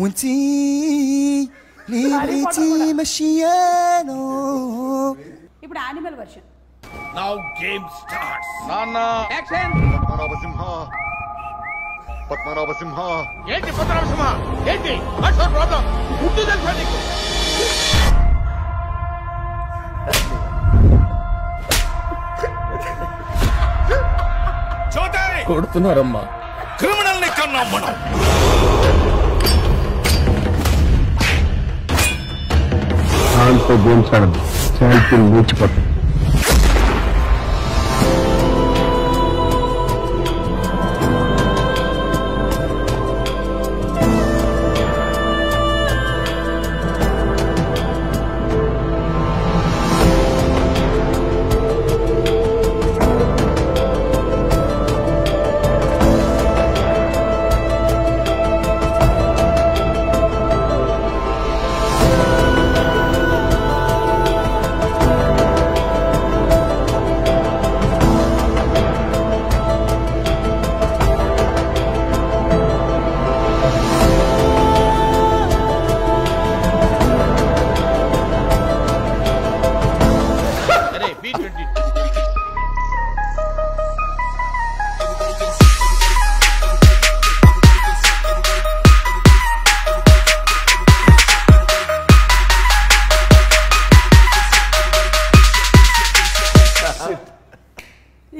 وانتي ليه بقيتي مشيانو. ఇప్పుడు animal version. Now game starts. Nana. Action. Padmanabha Simha ఏంటి పద్మనాభ సింహ? ఏంటి? What's your problem? గుర్తు తెలుసా నీకు? చోటే కొడుతున్నారమ్మా. క్రిమినల్ ని కన్నాం మనం. దాంతో గేమ్స్ ఆడదు, ఛాంపియన్ లేచిపోతుంది.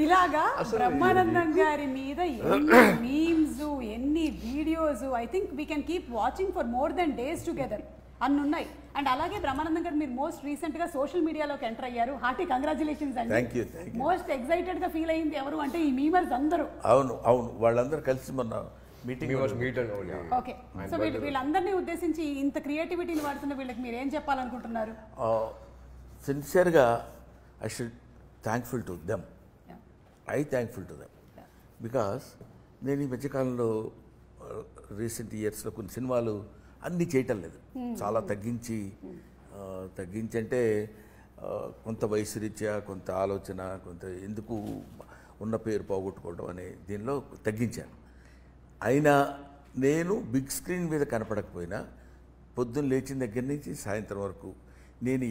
ఇలాగా బ్రహ్మానందం గారి మీద ఎన్ని మీమ్స్ ఎన్ని videos I think we can keep watching for more than days together అన్ని ఉన్నాయి. అండ్ అలాగే బ్రహ్మానందం గారు మీరు మోస్ట్ రీసెంట్ గా సోషల్ మీడియాలోకి ఎంటర్ అయ్యారు. హార్టీ కంగ్రాచులేషన్స్ అండి. Thank you. మోస్ట్ ఎక్సైటెడ్ గా ఫీల్ అయింది ఎవరు అంటే ఈ మీమర్స్ అందరూ. అవును అవును, వాళ్ళందరూ కలిసి మొన్న మీటింగ్. ఓకే, సో వీళ్ళందరినీ ఉద్దేశించి ఇంత క్రియేటివిటీని వాడుతున్న వీళ్ళకి మీరు ఏం చెప్పాలనుకుంటున్నారు? సిన్సియర్గా I should thankful to them. Thankful to them because నేను ఈ మధ్యకాలంలో రీసెంట్ ఇయర్స్లో కొన్ని సినిమాలు అన్నీ చేయటం లేదు. చాలా తగ్గించి అంటే కొంత వయసు రీత్యా, కొంత ఆలోచన, కొంత ఎందుకు ఉన్న పేరు పోగొట్టుకోవడం అనే దీనిలో తగ్గించాను. అయినా నేను బిగ్ స్క్రీన్ మీద కనపడకపోయినా పొద్దున్న లేచిన దగ్గర నుంచి సాయంత్రం వరకు నేను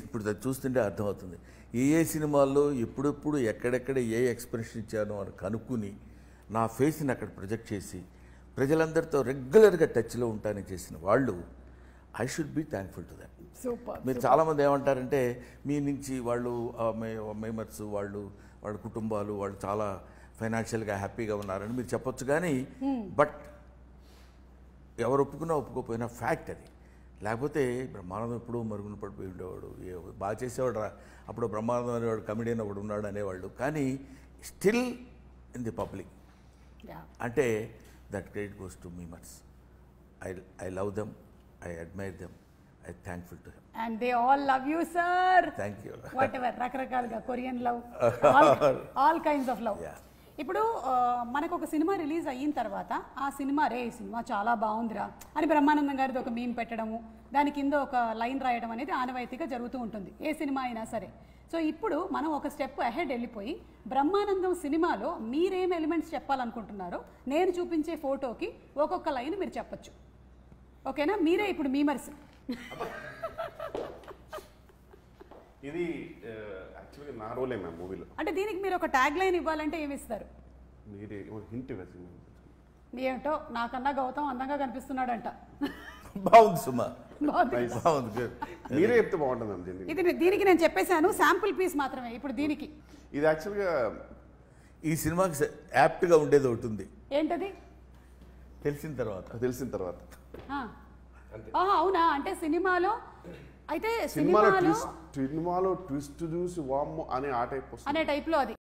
ఇప్పుడు అది చూస్తుంటే అర్థమవుతుంది ఏ సినిమాల్లో ఎప్పుడెప్పుడు ఎక్కడెక్కడ ఏ ఎక్స్ప్రెషన్ ఇచ్చానో అని కనుక్కుని నా ఫేస్ని అక్కడ ప్రొజెక్ట్ చేసి ప్రజలందరితో రెగ్యులర్గా టచ్లో ఉంటానని చేసిన వాళ్ళు I should be thankful to that. మీరు చాలామంది ఏమంటారంటే మీ నుంచి వాళ్ళు మేమర్స్ వాళ్ళ కుటుంబాలు వాళ్ళు చాలా ఫైనాన్షియల్గా హ్యాపీగా ఉన్నారని మీరు చెప్పొచ్చు. కానీ బట్ ఎవరు ఒప్పుకున్నా ఒప్పుకోకపోయినా ఫ్యాక్ట్ అది. లేకపోతే బ్రహ్మానందం ఎప్పుడూ మరుగున పడిపోయి ఉండేవాడు, బాగా చేసేవాడు రా, అప్పుడు బ్రహ్మానందం అనేవాడు కమెడియన్ ఒకడు ఉన్నాడు అనేవాళ్ళు. కానీ స్టిల్ ఇన్ ది పబ్లిక్ అంటే that credit goes to memers. I love them, I admire them, I thankful to him. And they all love you, sir. Thank you. Whatever, రకరకాలుగా Korean love, all kinds of love. ఇప్పుడు మనకు ఒక cinema release అయిన తర్వాత ఆ cinema cinema చాలా బాగుందిరా అని బ్రహ్మానందం గారిది ఒక మీమ్ పెట్టడము, దాని కింద ఒక లైన్ రాయడం అనేది ఆనవాయితీగా జరుగుతూ ఉంటుంది ఏ సినిమా అయినా సరే. సో ఇప్పుడు మనం ఒక స్టెప్ అహెడ్ వెళ్ళిపోయి బ్రహ్మానందం సినిమాలో మీరేం ఎలిమెంట్స్ చెప్పాలనుకుంటున్నారో నేను చూపించే ఫోటోకి ఒక్కొక్క లైన్ మీరు చెప్పచ్చు. ఓకేనా? మీరే ఇప్పుడు మీమర్స్. ఇది యాక్చువల్గా నా రోలే మ్యామ్ మూవీలో. అంటే దీనికి మీరు ఒక ట్యాగ్ లైన్ ఇవ్వాలంటే ఏమి ఇస్తారు? మీరే హింట్ ఇవ్వాలి. ఏంటో నాకన్నా గౌతమ్ అందంగా కనిపిస్తున్నాడంట. బాగుంది సుమా, బాగుంది. మీరే చెప్తే బాగుంటుంది. ఇది దీనికి నేను చెప్పేశాను, శాంపుల్ పీస్ మాత్రమే. ఇప్పుడు దీనికి ఇది యాక్చువల్గా ఈ సినిమాకి యాప్ట్గా ఉండేది ఒకటి ఉంది. ఏంటది? తెలిసిన తర్వాత అవునా? అంటే సినిమాలో అయితే సినిమాలో ట్విస్ట్ చూసి వామ్మో అనే ఆ టైప్ అనే టైప్లో అది